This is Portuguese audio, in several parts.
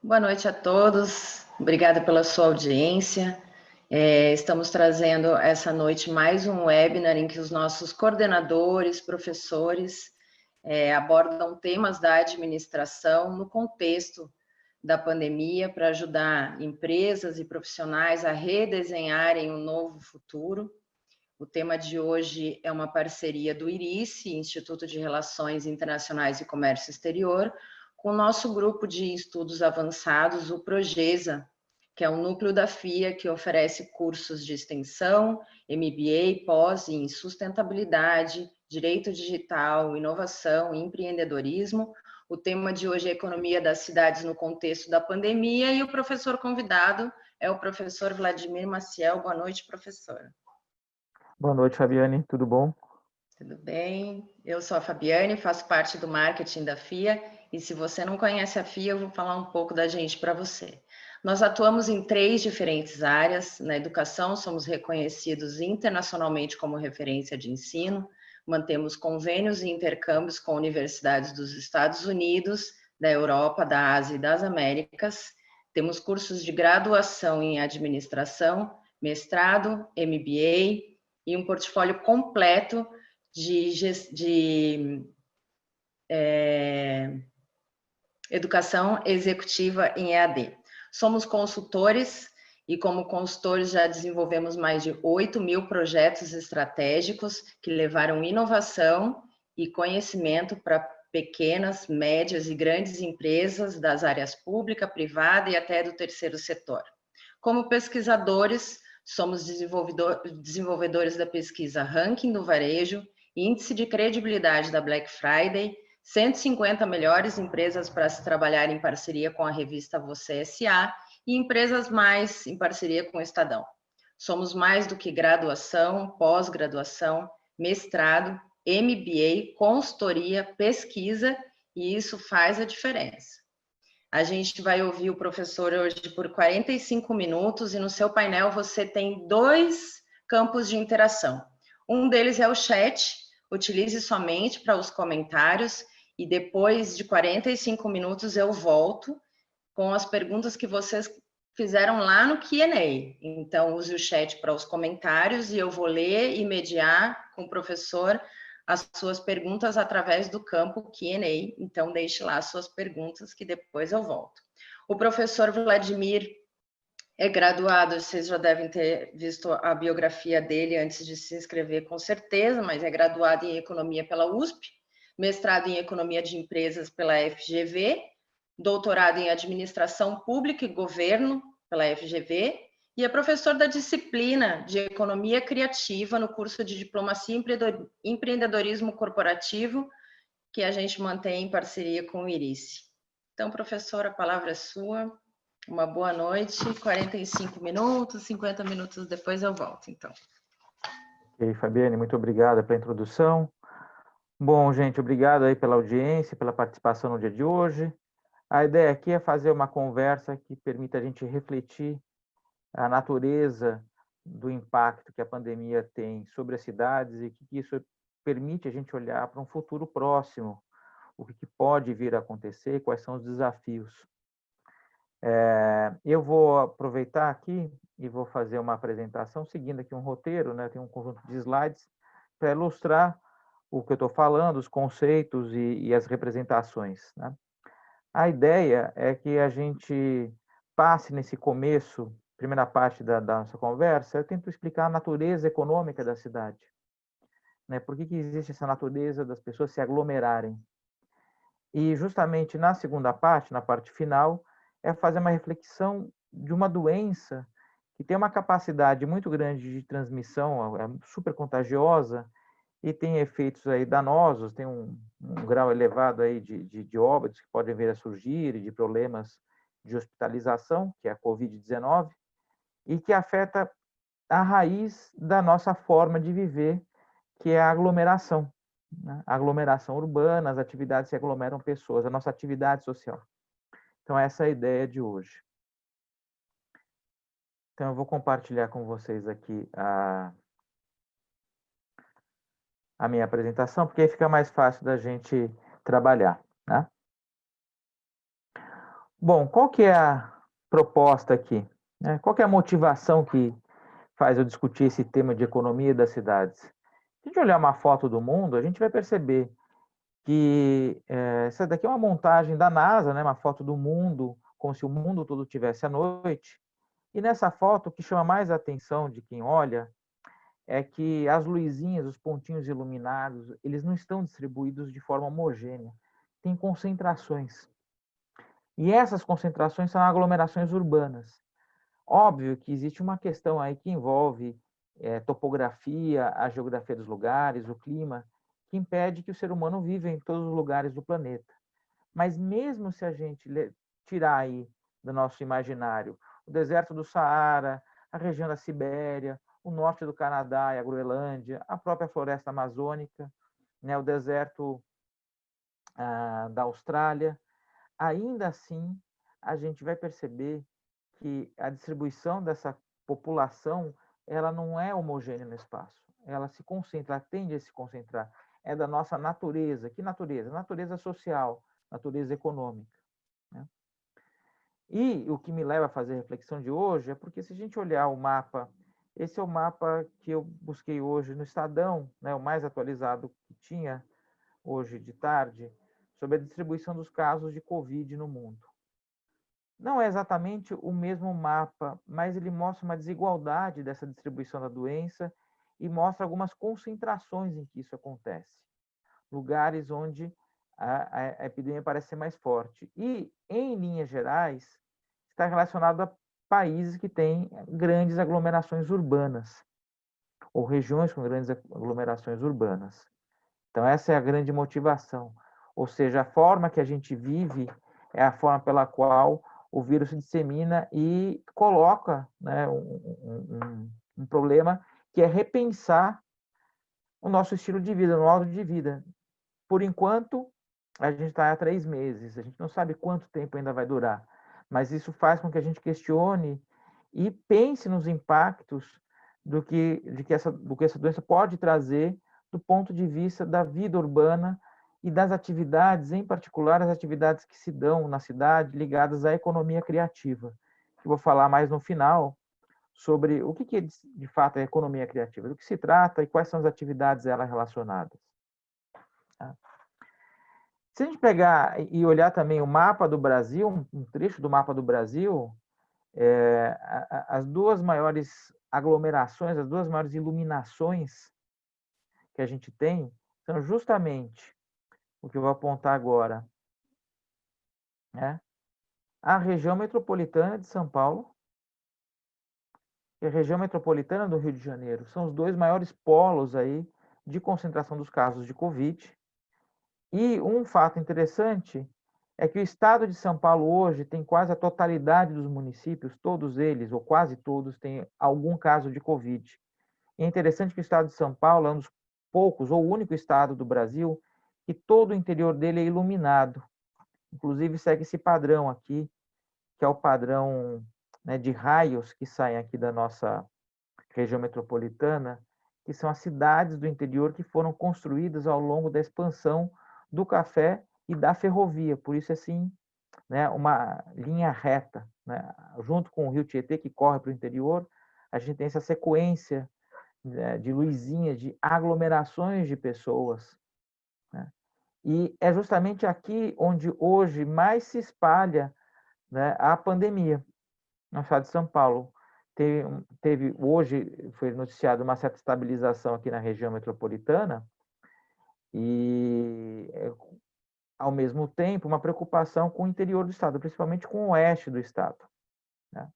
Boa noite a todos, obrigada pela sua audiência. Estamos trazendo essa noite mais um webinar em que os nossos coordenadores, professores, abordam temas da administração no contexto da pandemia para ajudar empresas e profissionais a redesenharem um novo futuro. O tema de hoje é uma parceria do IRICE, Instituto de Relações Internacionais e Comércio Exterior, com o nosso grupo de estudos avançados, o Progesa, que é um núcleo da FIA que oferece cursos de extensão, MBA, pós em sustentabilidade, direito digital, inovação e empreendedorismo. O tema de hoje é economia das cidades no contexto da pandemia e o professor convidado é o professor Vladimir Maciel. Boa noite, professor. Boa noite, Fabiane. Tudo bom? Tudo bem? Eu sou a Fabiane, faço parte do marketing da FIA e se você não conhece a FIA, eu vou falar um pouco da gente para você. Nós atuamos em 3 diferentes áreas. Na educação, somos reconhecidos internacionalmente como referência de ensino, mantemos convênios e intercâmbios com universidades dos Estados Unidos, da Europa, da Ásia e das Américas. Temos cursos de graduação em administração, mestrado, MBA e um portfólio completo de educação executiva em EAD. Somos consultores e como consultores já desenvolvemos mais de 8.000 projetos estratégicos que levaram inovação e conhecimento para pequenas, médias e grandes empresas das áreas pública, privada e até do terceiro setor. Como pesquisadores, somos desenvolvedores da pesquisa Ranking do Varejo, Índice de Credibilidade da Black Friday, 150 melhores empresas para se trabalhar em parceria com a revista Você S.A. e Empresas Mais em parceria com o Estadão. Somos mais do que graduação, pós-graduação, mestrado, MBA, consultoria, pesquisa, e isso faz a diferença. A gente vai ouvir o professor hoje por 45 minutos e no seu painel você tem 2 campos de interação. Um deles é o chat, utilize somente para os comentários e depois de 45 minutos eu volto com as perguntas que vocês fizeram lá no Q&A. Então, use o chat para os comentários e eu vou ler e mediar com o professor as suas perguntas através do campo Q&A. Então, deixe lá as suas perguntas que depois eu volto. O professor Vladimir é graduado, vocês já devem ter visto a biografia dele antes de se inscrever, com certeza, mas é graduado em Economia pela USP, mestrado em Economia de Empresas pela FGV, doutorado em Administração Pública e Governo pela FGV, e é professor da disciplina de Economia Criativa no curso de Diplomacia e Empreendedorismo Corporativo, que a gente mantém em parceria com o IRICE. Então, professor, a palavra é sua. Uma boa noite, 45 minutos, 50 minutos depois eu volto, então. Ok, Fabiane, muito obrigada pela introdução. Bom, gente, obrigado aí pela audiência, pela participação no dia de hoje. A ideia aqui é fazer uma conversa que permita a gente refletir a natureza do impacto que a pandemia tem sobre as cidades e que isso permite a gente olhar para um futuro próximo, o que pode vir a acontecer, quais são os desafios. Eu vou aproveitar aqui e vou fazer uma apresentação seguindo aqui um roteiro, né? Tem um conjunto de slides para ilustrar o que eu estou falando, os conceitos e as representações, né? A ideia é que a gente passe nesse começo, primeira parte da nossa conversa, eu tento explicar a natureza econômica da cidade, né? Por que existe essa natureza das pessoas se aglomerarem? E justamente na segunda parte, na parte final, é fazer uma reflexão de uma doença que tem uma capacidade muito grande de transmissão, é super contagiosa e tem efeitos aí danosos, tem um grau elevado aí de óbitos que podem vir a surgir, e de problemas de hospitalização, que é a Covid-19, e que afeta a raiz da nossa forma de viver, que é a aglomeração, né? A aglomeração urbana, as atividades que aglomeram pessoas, a nossa atividade social. Então, essa é a ideia de hoje. Então, eu vou compartilhar com vocês aqui a minha apresentação, porque aí fica mais fácil da gente trabalhar, né? Bom, qual que é a proposta aqui, né? Qual que é a motivação que faz eu discutir esse tema de economia das cidades? Se a gente olhar uma foto do mundo, a gente vai perceber que essa daqui é uma montagem da NASA, né? Uma foto do mundo, como se o mundo todo tivesse à noite. E nessa foto, o que chama mais a atenção de quem olha é que as luzinhas, os pontinhos iluminados, eles não estão distribuídos de forma homogênea. Tem concentrações. E essas concentrações são aglomerações urbanas. Óbvio que existe uma questão aí que envolve topografia, a geografia dos lugares, o clima, que impede que o ser humano viva em todos os lugares do planeta. Mas mesmo se a gente tirar aí do nosso imaginário o deserto do Saara, a região da Sibéria, o norte do Canadá e a Groenlândia, a própria floresta amazônica, né, o deserto da Austrália, ainda assim a gente vai perceber que a distribuição dessa população ela não é homogênea no espaço. Ela se concentra, ela tende a se concentrar. É da nossa natureza. Que natureza? Natureza social, natureza econômica. Né? E o que me leva a fazer a reflexão de hoje é porque se a gente olhar o mapa, esse é o mapa que eu busquei hoje no Estadão, né, o mais atualizado que tinha hoje de tarde, sobre a distribuição dos casos de Covid no mundo. Não é exatamente o mesmo mapa, mas ele mostra uma desigualdade dessa distribuição da doença e mostra algumas concentrações em que isso acontece. Lugares onde a epidemia parece ser mais forte. E, em linhas gerais, está relacionado a países que têm grandes aglomerações urbanas, ou regiões com grandes aglomerações urbanas. Então, essa é a grande motivação. Ou seja, a forma que a gente vive é a forma pela qual o vírus se dissemina e coloca, né, um problema que é repensar o nosso estilo de vida, o modo de vida. Por enquanto, a gente está há 3 meses, a gente não sabe quanto tempo ainda vai durar, mas isso faz com que a gente questione e pense nos impactos do que essa doença pode trazer do ponto de vista da vida urbana e das atividades, em particular as atividades que se dão na cidade ligadas à economia criativa. Eu vou falar mais no final sobre o que de fato é economia criativa, do que se trata e quais são as atividades ela relacionadas. Se a gente pegar e olhar também o mapa do Brasil, um trecho do mapa do Brasil, as duas maiores aglomerações, as duas maiores iluminações que a gente tem são justamente o que eu vou apontar agora, né? A região metropolitana de São Paulo e a região metropolitana do Rio de Janeiro. São os dois maiores polos aí de concentração dos casos de Covid. E um fato interessante é que o estado de São Paulo hoje tem quase a totalidade dos municípios, todos eles, ou quase todos, têm algum caso de Covid. E é interessante que o estado de São Paulo é um dos poucos, ou o único estado do Brasil, que todo o interior dele é iluminado. Inclusive segue esse padrão aqui, que é o padrão, né, de raios que saem aqui da nossa região metropolitana, que são as cidades do interior que foram construídas ao longo da expansão do café e da ferrovia. Por isso, assim, né, uma linha reta, né? Junto com o rio Tietê, que corre para o interior, a gente tem essa sequência, né, de luzinhas, de aglomerações de pessoas. Né? E é justamente aqui onde hoje mais se espalha, né, a pandemia, no estado de São Paulo. Hoje foi noticiado uma certa estabilização aqui na região metropolitana e, ao mesmo tempo, uma preocupação com o interior do estado, principalmente com o oeste do estado. Né?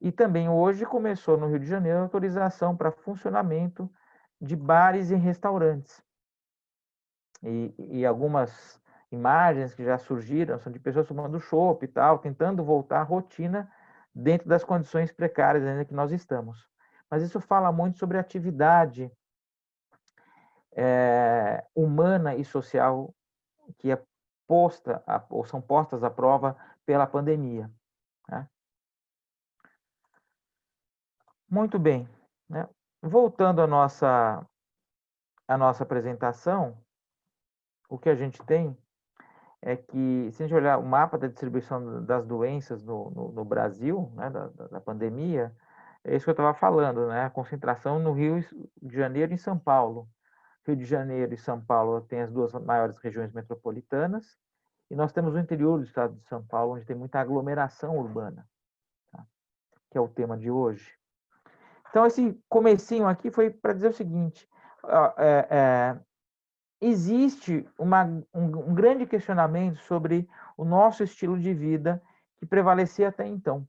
E também hoje começou no Rio de Janeiro a autorização para funcionamento de bares e restaurantes. E algumas imagens que já surgiram são de pessoas tomando chopp e tal, tentando voltar à rotina dentro das condições precárias ainda que nós estamos. Mas isso fala muito sobre a atividade humana e social que é posta, ou são postas à prova pela pandemia. Né? Muito bem. Né? Voltando à nossa apresentação, o que a gente tem é que, se a gente olhar o mapa da distribuição das doenças no Brasil, né, da pandemia, é isso que eu estava falando, né? A concentração no Rio de Janeiro e em São Paulo. Rio de Janeiro e São Paulo têm as duas maiores regiões metropolitanas, e nós temos o interior do estado de São Paulo, onde tem muita aglomeração urbana, tá? Que é o tema de hoje. Então, esse comecinho aqui foi para dizer o seguinte: existe um grande questionamento sobre o nosso estilo de vida que prevalecia até então,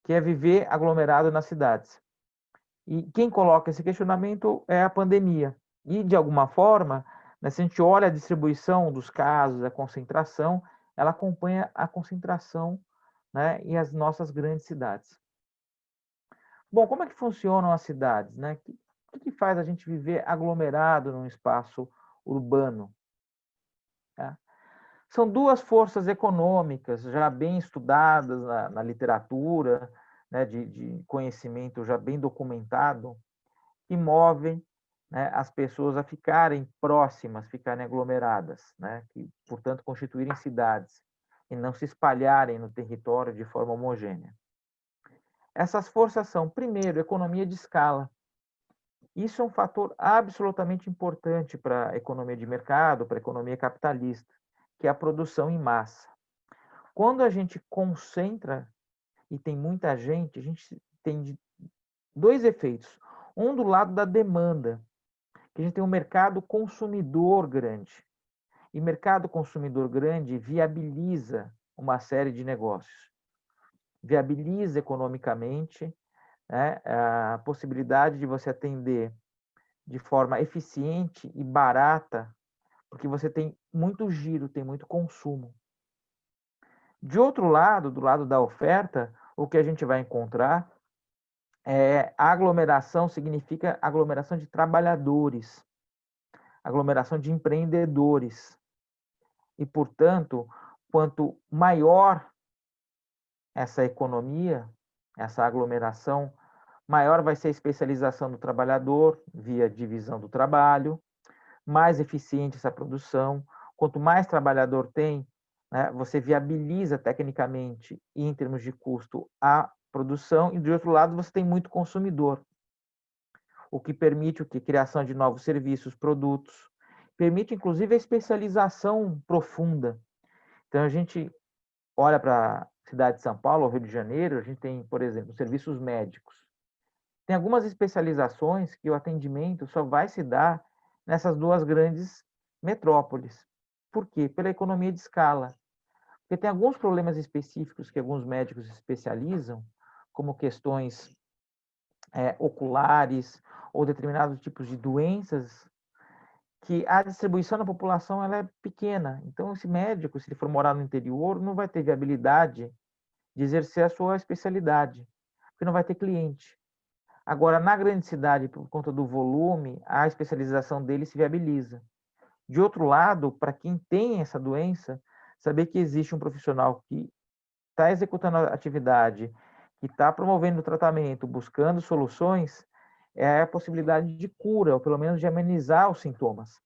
que é viver aglomerado nas cidades. E quem coloca esse questionamento é a pandemia. E, de alguma forma, né, se a gente olha a distribuição dos casos, a concentração, ela acompanha a concentração, né, e as nossas grandes cidades. Bom, como é que funcionam as cidades, né? O que faz a gente viver aglomerado num espaço urbano? Tá? São duas forças econômicas já bem estudadas na literatura, né, de conhecimento já bem documentado, que movem, né, as pessoas a ficarem próximas, ficarem aglomeradas, né, que, portanto, constituírem cidades e não se espalharem no território de forma homogênea. Essas forças são, primeiro, economia de escala. Isso é um fator absolutamente importante para a economia de mercado, para a economia capitalista, que é a produção em massa. Quando a gente concentra e tem muita gente, a gente tem dois efeitos. Um do lado da demanda, que a gente tem um mercado consumidor grande. E mercado consumidor grande viabiliza uma série de negócios. Viabiliza economicamente, né, a possibilidade de você atender de forma eficiente e barata, porque você tem muito giro, tem muito consumo. De outro lado, do lado da oferta, o que a gente vai encontrar é aglomeração, significa aglomeração de trabalhadores, aglomeração de empreendedores. E, portanto, quanto maior essa economia, essa aglomeração, maior vai ser a especialização do trabalhador via divisão do trabalho, mais eficiente essa produção. Quanto mais trabalhador tem, né, você viabiliza tecnicamente e em termos de custo a produção, e, de outro lado, você tem muito consumidor, o que permite a criação de novos serviços, produtos, permite, inclusive, a especialização profunda. Então, a gente olha para a cidade de São Paulo, ou Rio de Janeiro, a gente tem, por exemplo, serviços médicos. Tem algumas especializações que o atendimento só vai se dar nessas duas grandes metrópoles. Por quê? Pela economia de escala. Porque tem alguns problemas específicos que alguns médicos especializam, como questões oculares ou determinados tipos de doenças, que a distribuição da população ela é pequena. Então, esse médico, se ele for morar no interior, não vai ter viabilidade de exercer a sua especialidade, porque não vai ter cliente. Agora, na grande cidade, por conta do volume, a especialização dele se viabiliza. De outro lado, para quem tem essa doença, saber que existe um profissional que está executando a atividade, que está promovendo o tratamento, buscando soluções, é a possibilidade de cura, ou pelo menos de amenizar os sintomas.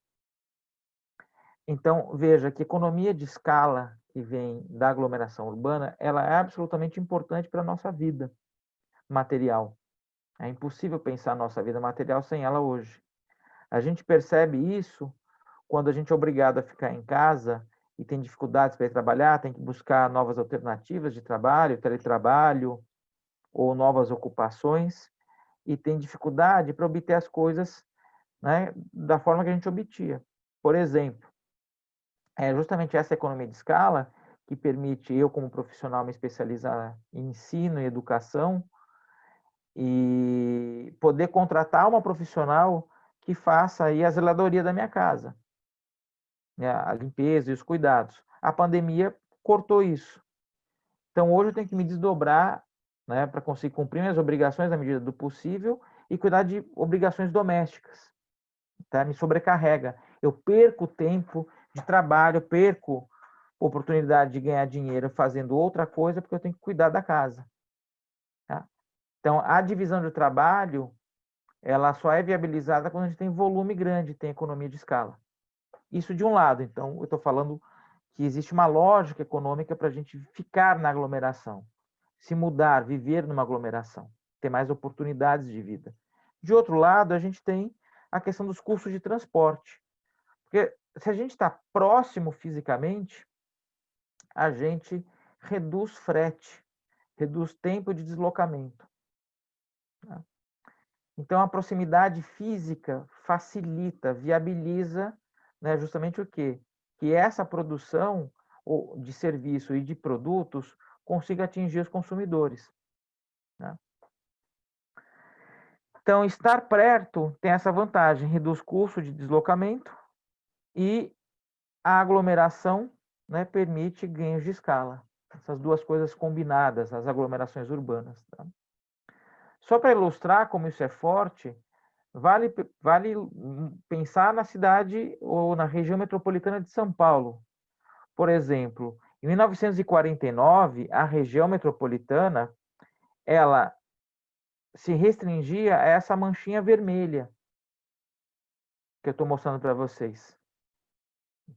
Então, veja que a economia de escala que vem da aglomeração urbana, ela é absolutamente importante para a nossa vida material. É impossível pensar a nossa vida material sem ela hoje. A gente percebe isso quando a gente é obrigado a ficar em casa e tem dificuldades para ir trabalhar, tem que buscar novas alternativas de trabalho, teletrabalho ou novas ocupações, e tem dificuldade para obter as coisas, né, da forma que a gente obtia. Por exemplo, é justamente essa economia de escala que permite eu, como profissional, me especializar em ensino e educação e poder contratar uma profissional que faça aí a zeladoria da minha casa, né, a limpeza e os cuidados. A pandemia cortou isso. Então, hoje eu tenho que me desdobrar, né, para conseguir cumprir minhas obrigações na medida do possível e cuidar de obrigações domésticas. Tá? Me sobrecarrega. Eu perco tempo de trabalho, perco oportunidade de ganhar dinheiro fazendo outra coisa porque eu tenho que cuidar da casa. Tá? Então, a divisão do trabalho, ela só é viabilizada quando a gente tem volume grande, tem economia de escala. Isso de um lado. Então, eu estou falando que existe uma lógica econômica para a gente ficar na aglomeração, se mudar, viver numa aglomeração, ter mais oportunidades de vida. De outro lado, a gente tem a questão dos custos de transporte. Porque se a gente está próximo fisicamente, a gente reduz frete, reduz tempo de deslocamento. Então, a proximidade física facilita, viabiliza, né, justamente o quê? Que essa produção de serviço e de produtos consiga atingir os consumidores. Né? Então, estar perto tem essa vantagem, reduz custo de deslocamento e a aglomeração, né, permite ganhos de escala. Essas duas coisas combinadas, as aglomerações urbanas. Tá? Só para ilustrar como isso é forte, vale pensar na cidade ou na região metropolitana de São Paulo. Por exemplo, em 1949, a região metropolitana, ela se restringia a essa manchinha vermelha que eu estou mostrando para vocês.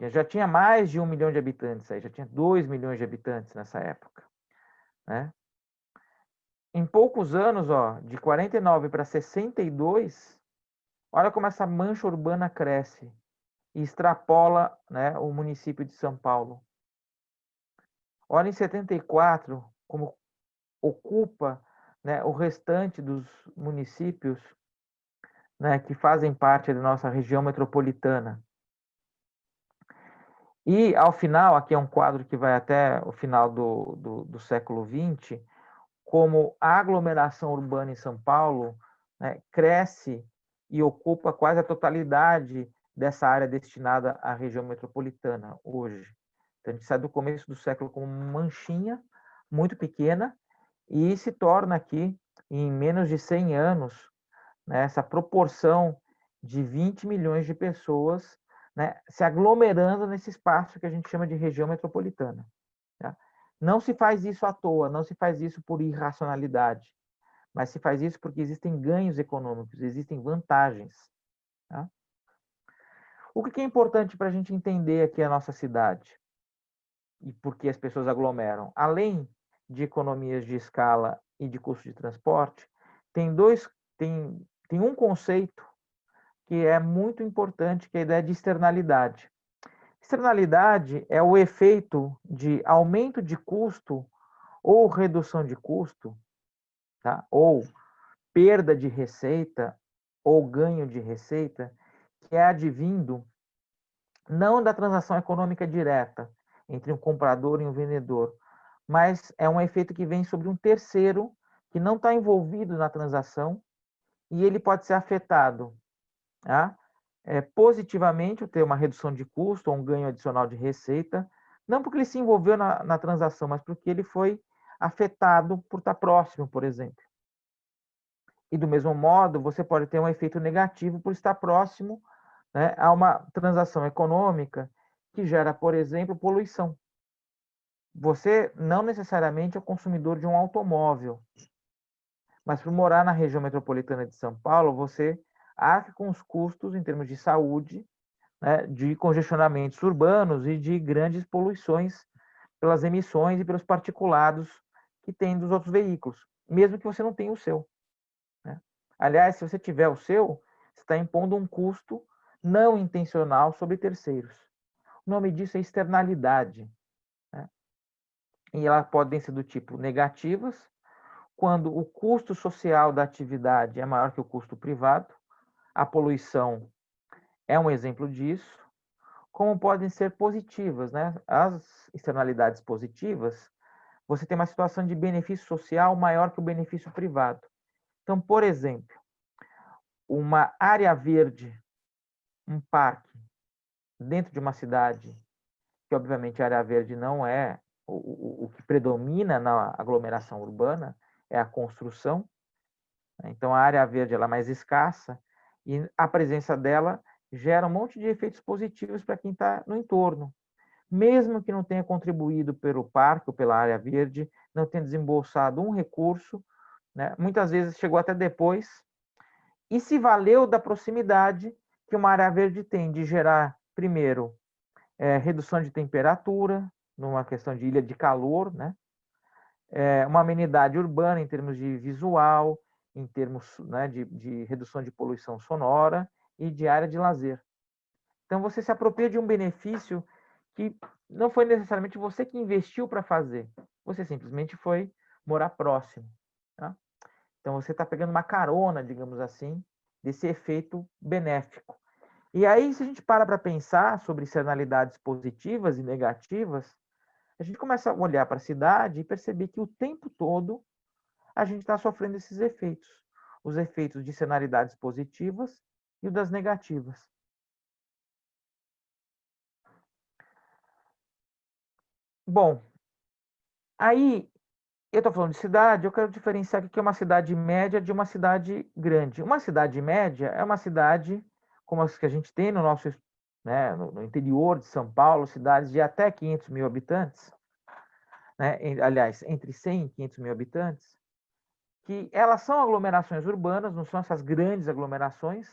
Já tinha mais de 1 milhão de habitantes aí, já tinha 2 milhões de habitantes nessa época. Né? Em poucos anos, ó, de 49 para 62, olha como essa mancha urbana cresce e extrapola, né, o município de São Paulo. Olha em 74 como ocupa, né, o restante dos municípios, né, que fazem parte da nossa região metropolitana. E, ao final, aqui é um quadro que vai até o final do século XX, como a aglomeração urbana em São Paulo, né, cresce e ocupa quase a totalidade dessa área destinada à região metropolitana hoje. Então, a gente sai do começo do século como uma manchinha muito pequena e se torna aqui, em menos de 100 anos, né, essa proporção de 20 milhões de pessoas, né, se aglomerando nesse espaço que a gente chama de região metropolitana. Tá? Não se faz isso à toa, não se faz isso por irracionalidade, mas se faz isso porque existem ganhos econômicos, existem vantagens. Tá? O que é importante para a gente entender aqui a nossa cidade e por que as pessoas aglomeram? Além de economias de escala e de custo de transporte, tem um conceito que é muito importante, que é a ideia de externalidade. Externalidade é o efeito de aumento de custo ou redução de custo, tá? Ou perda de receita ou ganho de receita, que é advindo não da transação econômica direta entre um comprador e um vendedor, mas é um efeito que vem sobre um terceiro que não está envolvido na transação e ele pode ser afetado, tá? Positivamente, ter uma redução de custo ou um ganho adicional de receita, não porque ele se envolveu na transação, mas porque ele foi afetado por estar próximo, por exemplo. E do mesmo modo, você pode ter um efeito negativo por estar próximo, né, a uma transação econômica que gera, por exemplo, poluição. Você não necessariamente é o consumidor de um automóvel, mas por morar na região metropolitana de São Paulo, você arca com os custos em termos de saúde, né, de congestionamentos urbanos e de grandes poluições pelas emissões e pelos particulados que tem dos outros veículos, mesmo que você não tenha o seu. Né? Aliás, se você tiver o seu, você está impondo um custo não intencional sobre terceiros. O nome disso é externalidade. Né? E elas podem ser do tipo negativas, quando o custo social da atividade é maior que o custo privado. A poluição é um exemplo disso. Como podem ser positivas, né? As externalidades positivas, você tem uma situação de benefício social maior que o benefício privado. Então, por exemplo, uma área verde, um parque, dentro de uma cidade, que obviamente a área verde não é o que predomina na aglomeração urbana, é a construção. Então, a área verde ela é mais escassa e a presença dela gera um monte de efeitos positivos para quem está no entorno. Mesmo que não tenha contribuído pelo parque ou pela área verde, não tenha desembolsado um recurso, né? Muitas vezes chegou até depois, e se valeu da proximidade que uma área verde tem de gerar, primeiro, redução de temperatura, numa questão de ilha de calor, né? Uma amenidade urbana em termos de visual, em termos, né, de redução de poluição sonora e de área de lazer. Então, você se apropria de um benefício que não foi necessariamente você que investiu para fazer, você simplesmente foi morar próximo. Tá? Então, você está pegando uma carona, digamos assim, desse efeito benéfico. E aí, se a gente para pensar sobre externalidades positivas e negativas, a gente começa a olhar para a cidade e perceber que o tempo todo a gente está sofrendo esses efeitos. Os efeitos de externalidades positivas e o das negativas. Bom, aí eu estou falando de cidade, eu quero diferenciar aqui que é uma cidade média de uma cidade grande. Uma cidade média é uma cidade como as que a gente tem no nosso, né, no interior de São Paulo, cidades de até 500 mil habitantes, né, aliás, entre 100 e 500 mil habitantes, que elas são aglomerações urbanas, não são essas grandes aglomerações,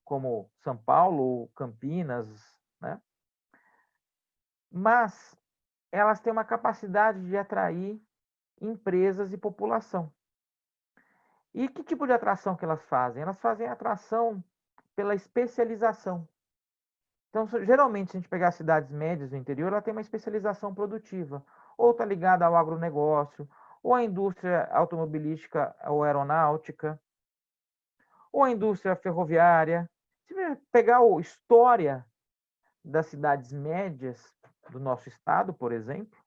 como São Paulo, Campinas, né? Mas elas têm uma capacidade de atrair empresas e população. E que tipo de atração que elas fazem? Elas fazem atração pela especialização. Então, geralmente, se a gente pegar as cidades médias do interior, ela tem uma especialização produtiva, ou está ligada ao agronegócio, ou à indústria automobilística ou aeronáutica, ou à indústria ferroviária. Se você pegar a história das cidades médias do nosso estado, por exemplo,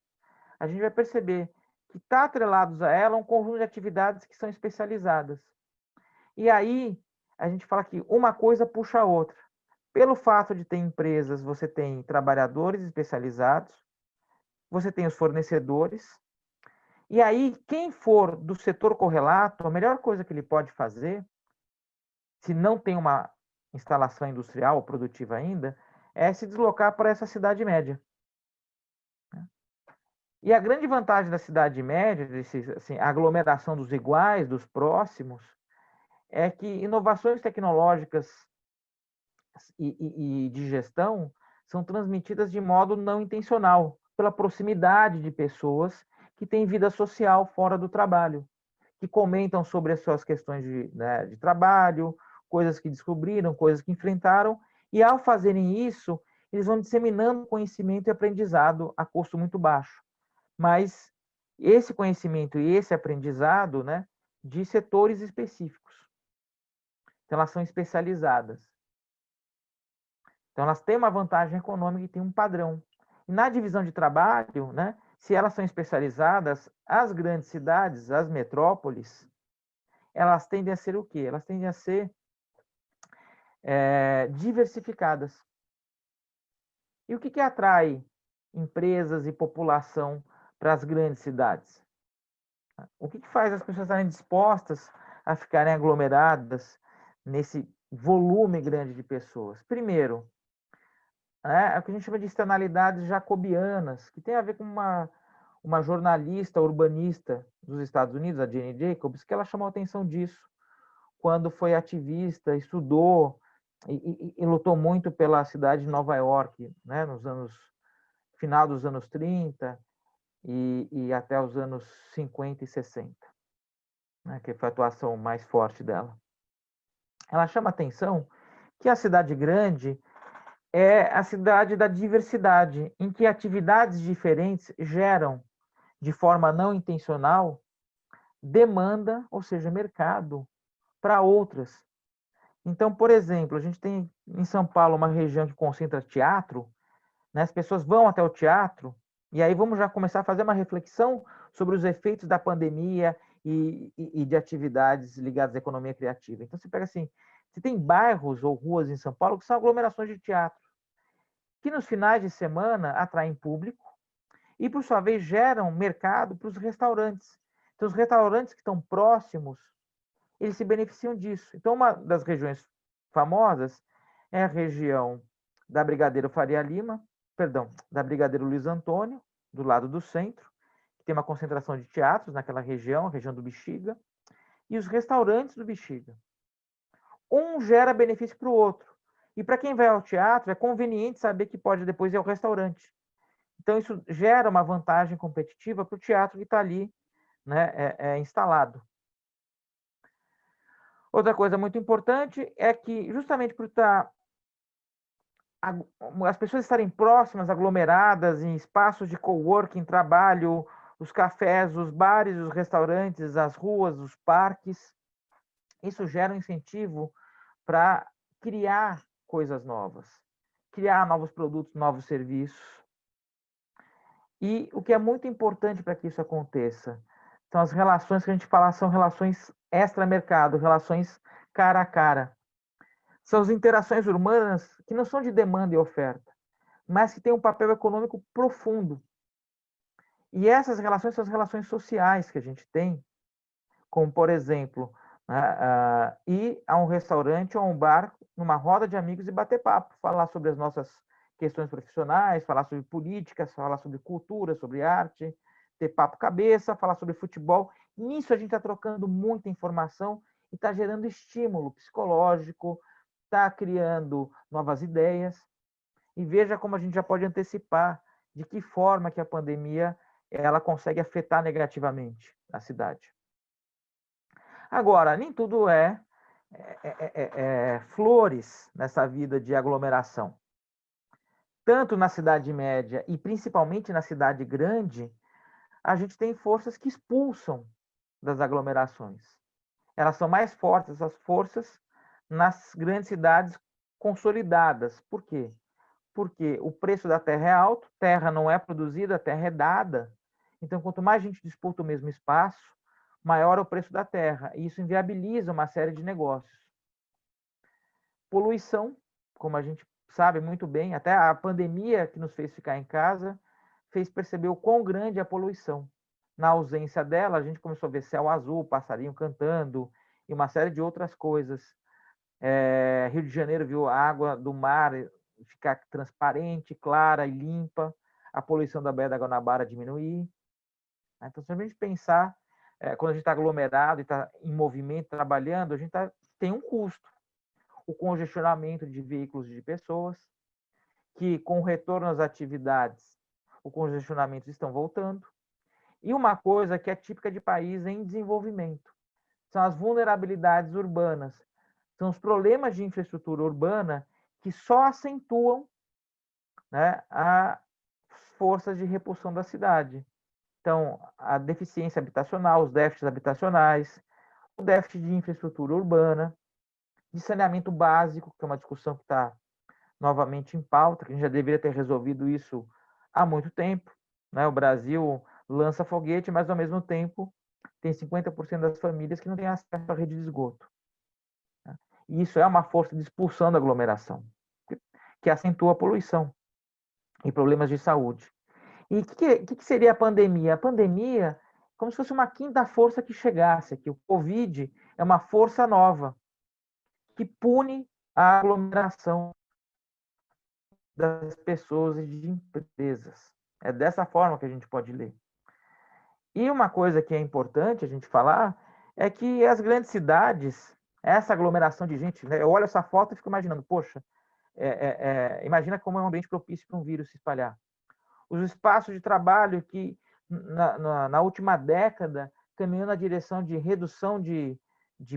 a gente vai perceber que está atrelados a ela um conjunto de atividades que são especializadas. E aí, a gente fala que uma coisa puxa a outra. Pelo fato de ter empresas, você tem trabalhadores especializados, você tem os fornecedores, e aí, quem for do setor correlato, a melhor coisa que ele pode fazer, se não tem uma instalação industrial ou produtiva ainda, é se deslocar para essa cidade média. E a grande vantagem da cidade média, assim, a aglomeração dos iguais, dos próximos, é que inovações tecnológicas e de gestão são transmitidas de modo não intencional, pela proximidade de pessoas que têm vida social fora do trabalho, que comentam sobre as suas questões né, de trabalho, coisas que descobriram, coisas que enfrentaram, e ao fazerem isso, eles vão disseminando conhecimento e aprendizado a custo muito baixo. Mas esse conhecimento e esse aprendizado, né, de setores específicos. Então, elas são especializadas. Então, elas têm uma vantagem econômica e têm um padrão. E na divisão de trabalho, né, se elas são especializadas, as grandes cidades, as metrópoles, elas tendem a ser o quê? Elas tendem a ser diversificadas. E o que atrai empresas e população para as grandes cidades? O que faz as pessoas estarem dispostas a ficarem aglomeradas nesse volume grande de pessoas? Primeiro, é o que a gente chama de externalidades jacobianas, que tem a ver com uma jornalista urbanista dos Estados Unidos, a Jane Jacobs, que ela chamou a atenção disso quando foi ativista, estudou e lutou muito pela cidade de Nova York, né, final dos anos 30 e até os anos 50 e 60, né, que foi a atuação mais forte dela. Ela chama a atenção que a cidade grande é a cidade da diversidade, em que atividades diferentes geram, de forma não intencional, demanda, ou seja, mercado, para outras. Então, por exemplo, a gente tem em São Paulo uma região que concentra teatro, né? As pessoas vão até o teatro, e aí vamos já começar a fazer uma reflexão sobre os efeitos da pandemia e de atividades ligadas à economia criativa. Então, você pega assim, você tem bairros ou ruas em São Paulo que são aglomerações de teatro, que nos finais de semana atraem público e, por sua vez, geram mercado para os restaurantes. Então, os restaurantes que estão próximos, eles se beneficiam disso. Então, uma das regiões famosas é a região da Brigadeiro Faria Lima, perdão, da Brigadeiro Luiz Antônio, do lado do centro, que tem uma concentração de teatros naquela região, a região do Bexiga, e os restaurantes do Bexiga. Um gera benefício para o outro. E para quem vai ao teatro, é conveniente saber que pode depois ir ao restaurante. Então, isso gera uma vantagem competitiva para o teatro que está ali, né, instalado. Outra coisa muito importante é que, justamente por as pessoas estarem próximas, aglomeradas, em espaços de coworking, trabalho, os cafés, os bares, os restaurantes, as ruas, os parques, isso gera um incentivo para criar coisas novas, criar novos produtos, novos serviços. E o que é muito importante para que isso aconteça são as relações que a gente fala, são relações extra-mercado, relações cara a cara. São as interações urbanas que não são de demanda e oferta, mas que têm um papel econômico profundo. E essas relações são as relações sociais que a gente tem, como, por exemplo, ir a um restaurante ou a um bar, numa roda de amigos e bater papo, falar sobre as nossas questões profissionais, falar sobre políticas, falar sobre cultura, sobre arte, ter papo cabeça, falar sobre futebol. Nisso a gente está trocando muita informação e está gerando estímulo psicológico, está criando novas ideias. E veja como a gente já pode antecipar de que forma que a pandemia ela consegue afetar negativamente a cidade. Agora, nem tudo flores nessa vida de aglomeração. Tanto na cidade média e principalmente na cidade grande, a gente tem forças que expulsam das aglomerações. Elas são mais fortes, essas forças, nas grandes cidades consolidadas. Por quê? Porque o preço da terra é alto, terra não é produzida, terra é dada. Então, quanto mais gente disputa o mesmo espaço, maior é o preço da terra. E isso inviabiliza uma série de negócios. Poluição, como a gente sabe muito bem, até a pandemia que nos fez ficar em casa, fez perceber o quão grande é a poluição. Na ausência dela, a gente começou a ver céu azul, passarinho cantando e uma série de outras coisas. Rio de Janeiro viu a água do mar ficar transparente, clara e limpa, a poluição da Baía da Guanabara diminuir. Então, se a gente pensar, quando a gente está aglomerado e está em movimento, trabalhando, a gente tem um custo. O congestionamento de veículos de pessoas, que com o retorno às atividades, o congestionamento estão voltando. E uma coisa que é típica de país em desenvolvimento, são as vulnerabilidades urbanas, são os problemas de infraestrutura urbana que só acentuam, né, as forças de repulsão da cidade. Então, a deficiência habitacional, os déficits habitacionais, o déficit de infraestrutura urbana, de saneamento básico, que é uma discussão que está novamente em pauta, que a gente já deveria ter resolvido isso há muito tempo. Né? O Brasil lança foguete, mas, ao mesmo tempo, tem 50% das famílias que não têm acesso à rede de esgoto. E isso é uma força de expulsão da aglomeração, que acentua a poluição e problemas de saúde. E o que seria a pandemia? A pandemia é como se fosse uma quinta força que chegasse aqui. O Covid é uma força nova que pune a aglomeração das pessoas e de empresas. É dessa forma que a gente pode ler. E uma coisa que é importante a gente falar é que as grandes cidades, essa aglomeração de gente, né, eu olho essa foto e fico imaginando, poxa, imagina como é um ambiente propício para um vírus se espalhar. Os espaços de trabalho que, na última década, caminhou na direção de redução de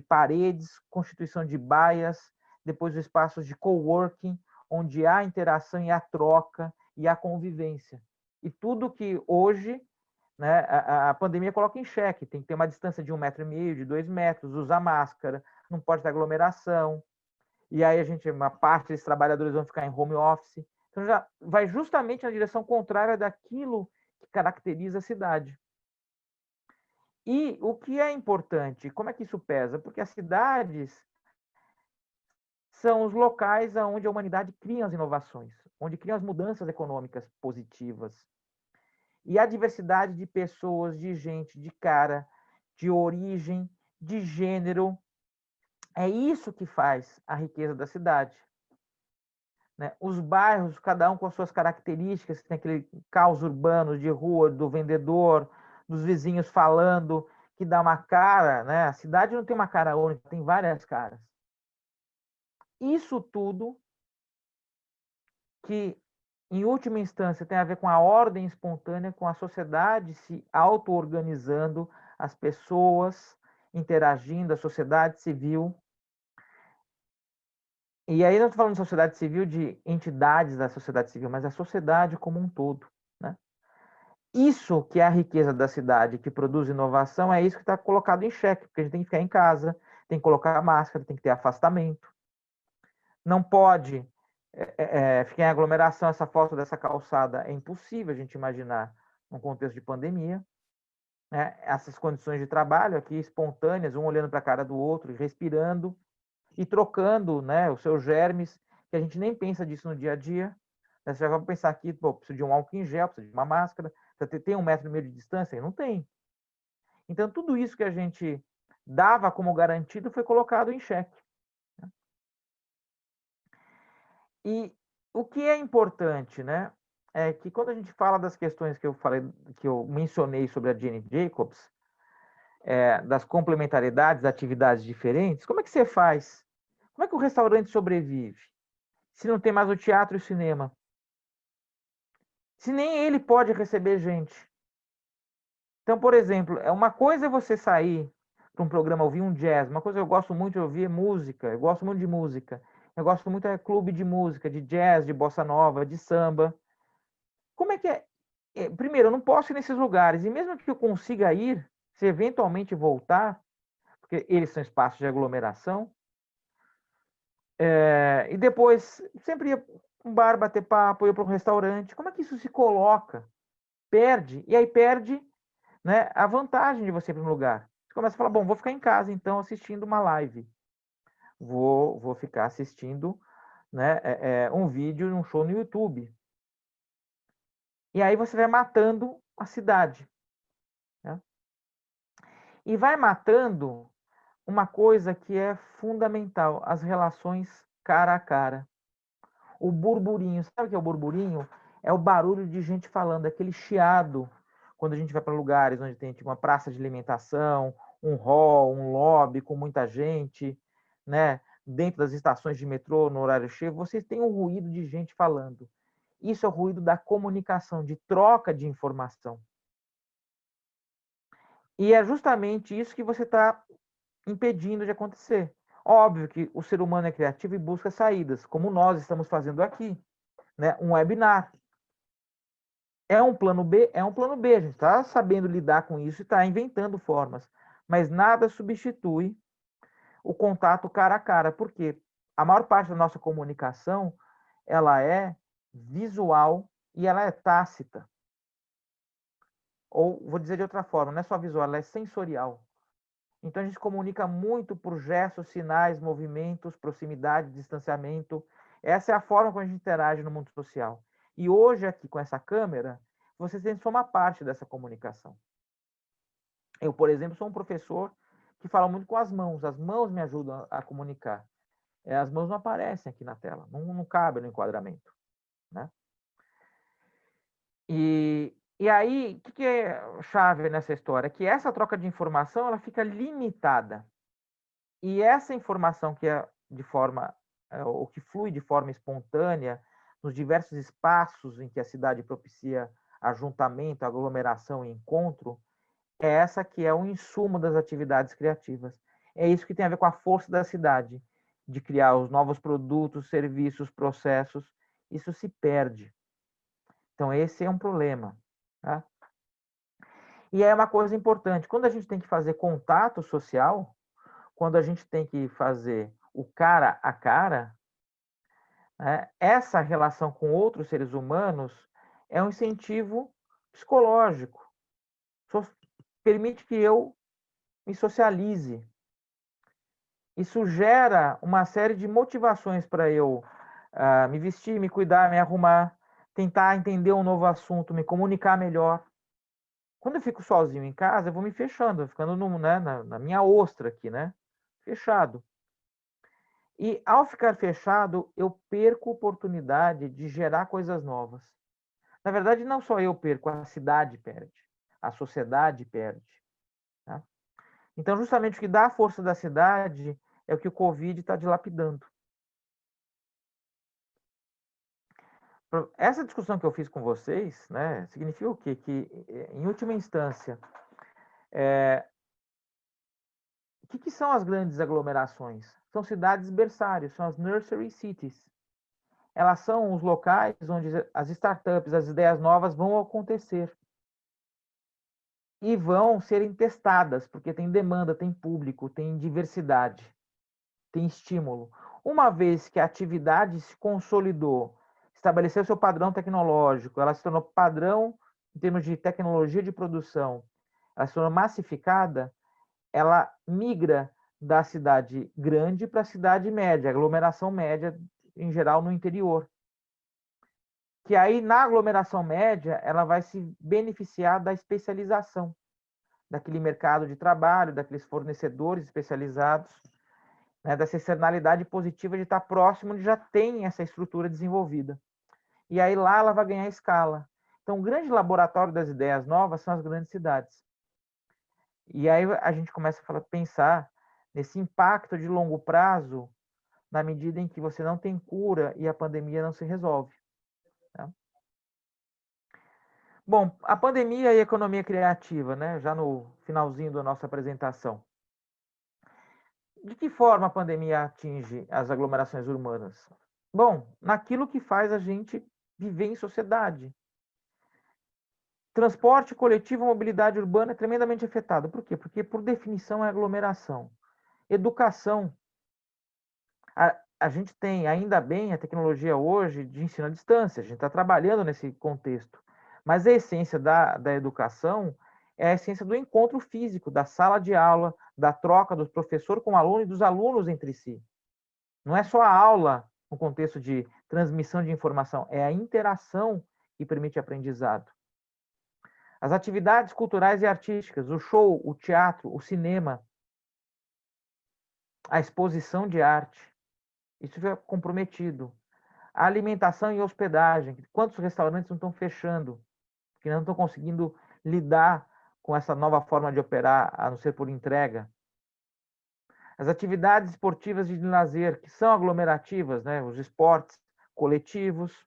paredes, constituição de baias, depois os espaços de coworking, onde há interação e há troca e há convivência. E tudo que hoje, né, a pandemia coloca em xeque, tem que ter uma distância de 1,5 metro, de 2 metros, usar máscara, não pode ter aglomeração. E aí uma parte desses trabalhadores vão ficar em home office. Então já vai justamente na direção contrária daquilo que caracteriza a cidade. E o que é importante, como é que isso pesa? Porque as cidades são os locais onde a humanidade cria as inovações, onde cria as mudanças econômicas positivas. E a diversidade de pessoas, de gente, de cara, de origem, de gênero, é isso que faz a riqueza da cidade. Né? Os bairros, cada um com as suas características, tem aquele caos urbano de rua, do vendedor, dos vizinhos falando, que dá uma cara, né? A cidade não tem uma cara única, tem várias caras. Isso tudo que, em última instância, tem a ver com a ordem espontânea, com a sociedade se auto-organizando, as pessoas interagindo, a sociedade civil. E aí não estou falando de sociedade civil, de entidades da sociedade civil, mas a sociedade como um todo, né? Isso que é a riqueza da cidade, que produz inovação, é isso que está colocado em xeque, porque a gente tem que ficar em casa, tem que colocar máscara, tem que ter afastamento. Não pode ficar em aglomeração. Essa foto dessa calçada é impossível a gente imaginar num contexto de pandemia, né? Essas condições de trabalho aqui espontâneas, um olhando para a cara do outro, respirando e trocando, né, os seus germes, que a gente nem pensa disso no dia a dia. Você já vai pensar aqui, pô, preciso de um álcool em gel, preciso de uma máscara, tem 1,5 m de distância? Não tem. Então, tudo isso que a gente dava como garantido foi colocado em xeque. E o que é importante, né, é que quando a gente fala das questões que eu falei, que eu mencionei sobre a Jane Jacobs, das complementariedades, atividades diferentes, como é que você faz? Como é que o restaurante sobrevive se não tem mais o teatro e o cinema? Se nem ele pode receber gente. Então, por exemplo, uma coisa é você sair para um programa ouvir um jazz, uma coisa que eu gosto muito de ouvir é música, eu gosto muito de música. Eu gosto muito de clube de música, de jazz, de bossa nova, de samba. Como é que é? Primeiro, eu não posso ir nesses lugares, e mesmo que eu consiga ir, se eventualmente voltar, porque eles são espaços de aglomeração, e depois sempre ia para um bar bater papo, ia para um restaurante. Como é que isso se coloca? Perde, e aí perde, né, a vantagem de você ir para um lugar. Você começa a falar, bom, vou ficar em casa então assistindo uma live, vou ficar assistindo, né, um vídeo, um show no YouTube. E aí você vai matando a cidade, né? E vai matando uma coisa que é fundamental, as relações cara a cara. O burburinho, sabe o que é o burburinho? É o barulho de gente falando, aquele chiado, quando a gente vai para lugares onde tem tipo, uma praça de alimentação, um hall, um lobby com muita gente, né? Dentro das estações de metrô, no horário cheio, você tem um ruído de gente falando. Isso é o ruído da comunicação, de troca de informação. E é justamente isso que você está impedindo de acontecer. Óbvio que o ser humano é criativo e busca saídas, como nós estamos fazendo aqui, né? Um webinar. É um plano B? É um plano B. A gente está sabendo lidar com isso e está inventando formas. Mas nada substitui o contato cara a cara, porque a maior parte da nossa comunicação ela é visual e ela é tácita. Ou, vou dizer de outra forma, não é só visual, ela é sensorial. Então, a gente comunica muito por gestos, sinais, movimentos, proximidade, distanciamento. Essa é a forma como a gente interage no mundo social. E hoje, aqui com essa câmera, você tem que formar parte dessa comunicação. Eu, por exemplo, sou um professor que fala muito com as mãos me ajudam a comunicar. As mãos não aparecem aqui na tela, não cabe no enquadramento, né? E aí, o que é chave nessa história? Que essa troca de informação ela fica limitada. E essa informação que é de forma, ou que flui de forma espontânea, nos diversos espaços em que a cidade propicia ajuntamento, aglomeração e encontro, é essa que é o insumo das atividades criativas. É isso que tem a ver com a força da cidade, de criar os novos produtos, serviços, processos. Isso se perde. Então, esse é um problema, tá? E é uma coisa importante, quando a gente tem que fazer contato social, quando a gente tem que fazer o cara a cara, né, essa relação com outros seres humanos é um incentivo psicológico. Permite que eu me socialize. Isso gera uma série de motivações para eu me vestir, me cuidar, me arrumar, tentar entender um novo assunto, me comunicar melhor. Quando eu fico sozinho em casa, eu vou me fechando, ficando né, na minha ostra aqui, né? Fechado. E ao ficar fechado, eu perco a oportunidade de gerar coisas novas. Na verdade, não só eu perco, a cidade perde, a sociedade perde. Tá? Então, justamente o que dá a força da cidade é o que o Covid está dilapidando. Essa discussão que eu fiz com vocês, né, significa o quê? Que, em última instância, o que são as grandes aglomerações? São cidades berçários, são as nursery cities. Elas são os locais onde as startups, as ideias novas vão acontecer e vão serem testadas, porque tem demanda, tem público, tem diversidade, tem estímulo. Uma vez que a atividade se consolidou, estabeleceu seu padrão tecnológico, ela se tornou padrão em termos de tecnologia de produção, ela se tornou massificada, ela migra da cidade grande para a cidade média, aglomeração média, em geral, no interior. Que aí, na aglomeração média, ela vai se beneficiar da especialização, daquele mercado de trabalho, daqueles fornecedores especializados, né, dessa externalidade positiva de estar próximo onde já tem essa estrutura desenvolvida. E aí lá ela vai ganhar escala. Então, o grande laboratório das ideias novas são as grandes cidades. E aí a gente começa a pensar nesse impacto de longo prazo, na medida em que você não tem cura e a pandemia não se resolve. Tá? Bom, a pandemia e a economia criativa, né? Já no finalzinho da nossa apresentação. De que forma a pandemia atinge as aglomerações urbanas? Bom, naquilo que faz a gente viver em sociedade. Transporte coletivo, mobilidade urbana é tremendamente afetado. Por quê? Porque, por definição, é aglomeração. Educação. A gente tem, ainda bem, a tecnologia hoje de ensino à distância. A gente está trabalhando nesse contexto. Mas a essência da educação é a essência do encontro físico, da sala de aula, da troca do professor com o aluno e dos alunos entre si. Não é só a aula no contexto de transmissão de informação, é a interação que permite aprendizado. As atividades culturais e artísticas, o show, o teatro, o cinema, a exposição de arte, isso fica comprometido. A alimentação e hospedagem, quantos restaurantes não estão fechando, que não estão conseguindo lidar com essa nova forma de operar, a não ser por entrega. As atividades esportivas e de lazer, que são aglomerativas, né? Os esportes coletivos,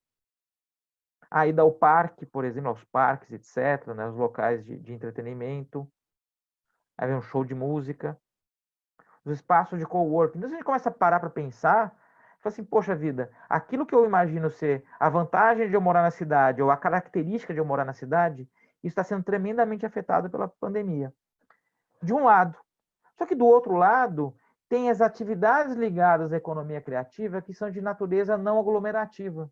a ida ao parque, por exemplo, aos parques, etc., né? Os locais de entretenimento, aí vem um show de música, os espaços de coworking. Então, a gente começa a parar para pensar, fala assim, poxa vida, aquilo que eu imagino ser a vantagem de eu morar na cidade, ou a característica de eu morar na cidade, isso está sendo tremendamente afetado pela pandemia. De um lado. Só que do outro lado, tem as atividades ligadas à economia criativa que são de natureza não aglomerativa,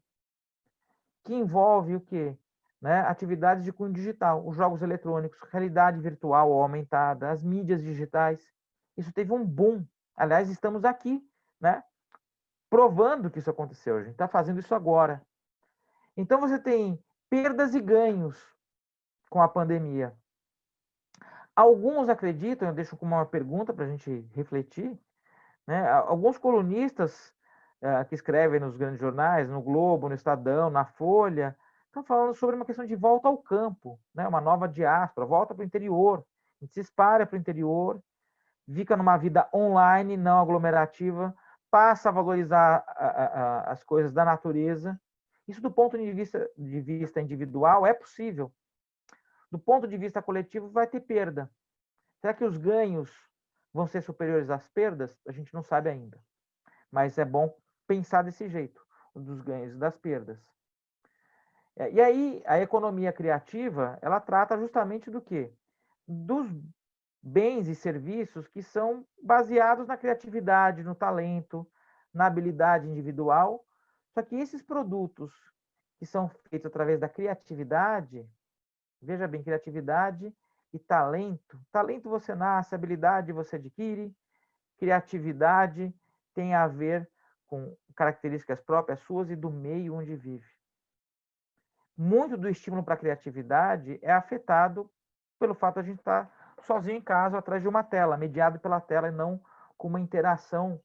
que envolve o quê? Né? Atividades de cunho digital, os jogos eletrônicos, realidade virtual ou aumentada, as mídias digitais. Isso teve um boom. Aliás, estamos aqui, né? Provando que isso aconteceu. A gente está fazendo isso agora. Então, você tem perdas e ganhos com a pandemia. Alguns acreditam, eu deixo como uma pergunta para a gente refletir, né? Alguns colunistas que escrevem nos grandes jornais, no Globo, no Estadão, na Folha, estão falando sobre uma questão de volta ao campo, né? Uma nova diáspora, volta para o interior. A gente se espalha para o interior, fica numa vida online, não aglomerativa, passa a valorizar as coisas da natureza. Isso, do ponto de vista individual, é possível. Do ponto de vista coletivo, vai ter perda. Será que os ganhos vão ser superiores às perdas? A gente não sabe ainda. Mas é bom pensar desse jeito, dos ganhos e das perdas. E aí, a economia criativa, ela trata justamente do quê? Dos bens e serviços que são baseados na criatividade, no talento, na habilidade individual. Só que esses produtos que são feitos através da criatividade, veja bem, criatividade e talento. Talento você nasce, habilidade você adquire, criatividade tem a ver com características próprias suas e do meio onde vive. Muito do estímulo para a criatividade é afetado pelo fato de a gente estar sozinho em casa, atrás de uma tela, mediado pela tela e não com uma interação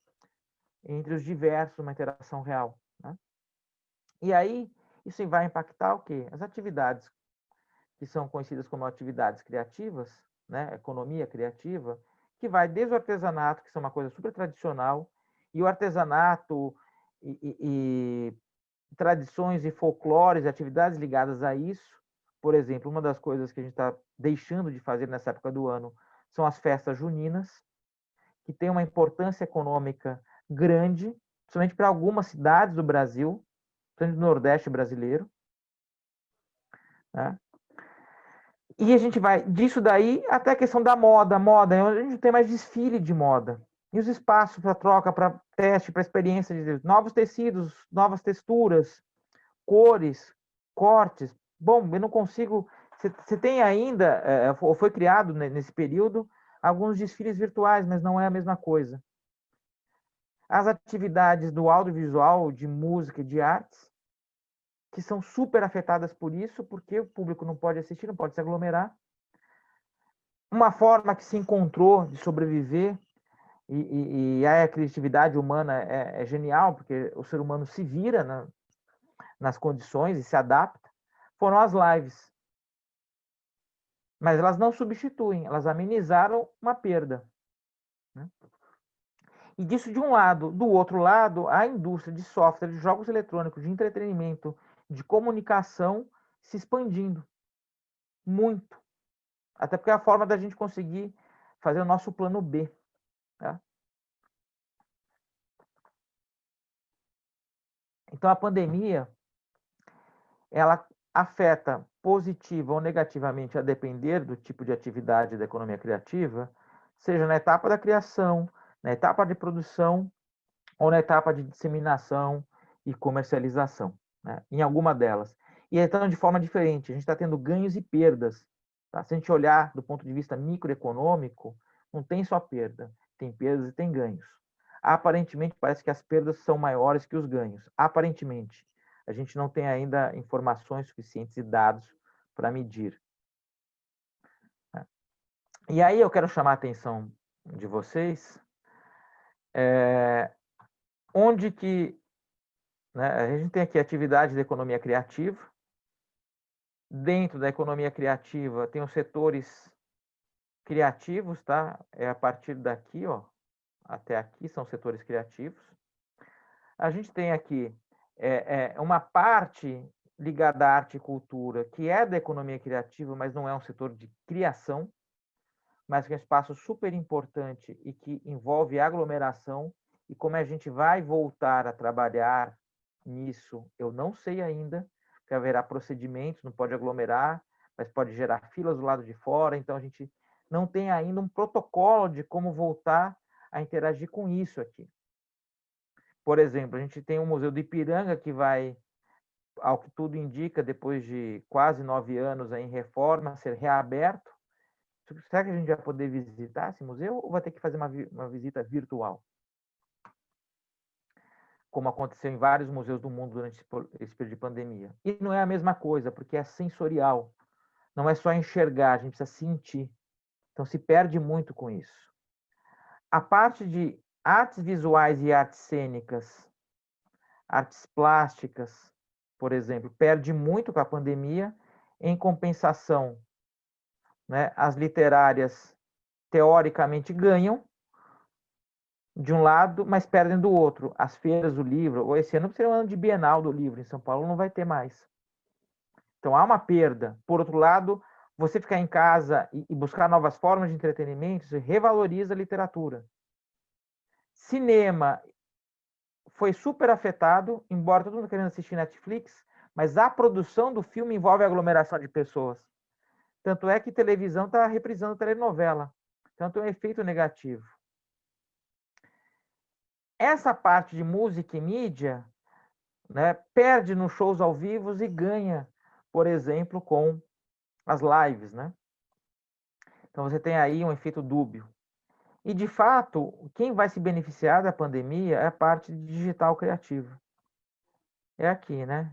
entre os diversos, uma interação real. Né? E aí, isso vai impactar o quê? As atividades que são conhecidas como atividades criativas, né? Economia criativa, que vai desde o artesanato, que é uma coisa super tradicional, e o artesanato e tradições e folclores, atividades ligadas a isso. Por exemplo, uma das coisas que a gente está deixando de fazer nessa época do ano são as festas juninas, que tem uma importância econômica grande, principalmente para algumas cidades do Brasil, principalmente do Nordeste brasileiro, né? E a gente vai disso daí até a questão da moda. Moda, a gente tem mais desfile de moda. E os espaços para troca, para teste, para experiência de novos tecidos, novas texturas, cores, cortes. Bom, eu não consigo. Você tem ainda, ou foi criado nesse período, alguns desfiles virtuais, mas não é a mesma coisa. As atividades do audiovisual, de música e de artes, que são super afetadas por isso, porque o público não pode assistir, não pode se aglomerar. Uma forma que se encontrou de sobreviver, e a criatividade humana é genial, porque o ser humano se vira nas condições e se adapta, foram as lives. Mas elas não substituem, elas amenizaram uma perda, né? E disso de um lado. Do outro lado, a indústria de software, de jogos eletrônicos, de entretenimento, de comunicação se expandindo muito. Até porque é a forma da gente conseguir fazer o nosso plano B. Tá? Então, a pandemia, ela afeta positiva ou negativamente, a depender do tipo de atividade da economia criativa, seja na etapa da criação, na etapa de produção ou na etapa de disseminação e comercialização, né? Em alguma delas. E então, de forma diferente, a gente está tendo ganhos e perdas. Tá? Se a gente olhar do ponto de vista microeconômico, não tem só perda, tem perdas e tem ganhos. Aparentemente, parece que as perdas são maiores que os ganhos. Aparentemente, a gente não tem ainda informações suficientes e dados para medir. E aí eu quero chamar a atenção de vocês, onde que, né, a gente tem aqui atividade da economia criativa. Dentro da economia criativa tem os setores criativos, tá? É a partir daqui, ó, até aqui são setores criativos. A gente tem aqui uma parte ligada à arte e cultura, que é da economia criativa, mas não é um setor de criação, mas que é um espaço super importante e que envolve aglomeração. E como a gente vai voltar a trabalhar nisso, eu não sei ainda, porque haverá procedimentos, não pode aglomerar, mas pode gerar filas do lado de fora, então a gente não tem ainda um protocolo de como voltar a interagir com isso aqui. Por exemplo, a gente tem o Museu do Ipiranga, que vai, ao que tudo indica, depois de quase 9 anos em reforma, ser reaberto. Será que a gente vai poder visitar esse museu ou vai ter que fazer uma visita virtual? Como aconteceu em vários museus do mundo durante esse período de pandemia. E não é a mesma coisa, porque é sensorial. Não é só enxergar, a gente precisa sentir. Então se perde muito com isso. A parte de artes visuais e artes cênicas, artes plásticas, por exemplo, perde muito com a pandemia. Em compensação, né, as literárias teoricamente ganham de um lado, mas perdem do outro. As feiras do livro, ou esse ano será um ano de Bienal do livro, em São Paulo não vai ter mais. Então há uma perda. Por outro lado, você ficar em casa e buscar novas formas de entretenimento, isso revaloriza a literatura. Cinema foi super afetado, embora todo mundo querendo assistir Netflix, mas a produção do filme envolve aglomeração de pessoas. Tanto é que televisão está reprisando telenovela. Então tem um efeito negativo. Essa parte de música e mídia, né, perde nos shows ao vivo e ganha, por exemplo, com as lives, né? Então você tem aí um efeito dúbio. E de fato, quem vai se beneficiar da pandemia é a parte digital criativa. É aqui, né?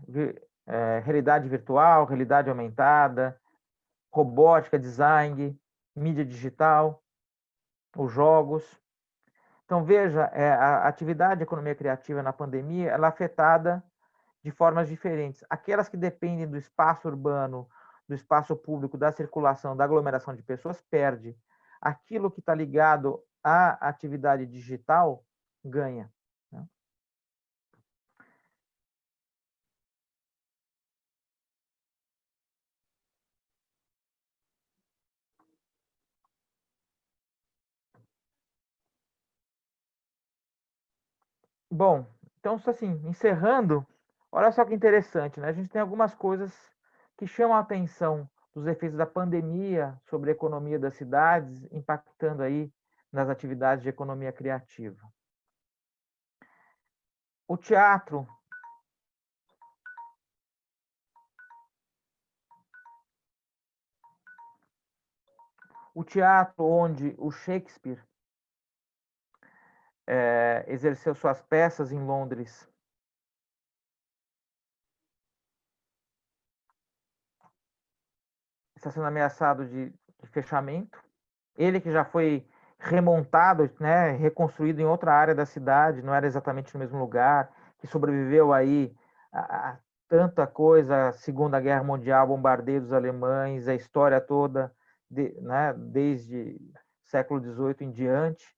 Realidade virtual, realidade aumentada, robótica, design, mídia digital, os jogos. Então veja, a atividade de economia criativa na pandemia, ela é afetada de formas diferentes. Aquelas que dependem do espaço urbano, do espaço público, da circulação, da aglomeração de pessoas, perde. Aquilo que está ligado à atividade digital, ganha. Bom, então, assim, encerrando, olha só que interessante, né? A gente tem algumas coisas que chamam a atenção dos efeitos da pandemia sobre a economia das cidades, impactando aí nas atividades de economia criativa. O teatro, onde o Shakespeare exerceu suas peças em Londres, está sendo ameaçado de fechamento. Ele que já foi remontado, né, reconstruído em outra área da cidade, não era exatamente no mesmo lugar, que sobreviveu aí a tanta coisa, a Segunda Guerra Mundial, bombardeios alemães, a história toda, né, desde século XVIII em diante,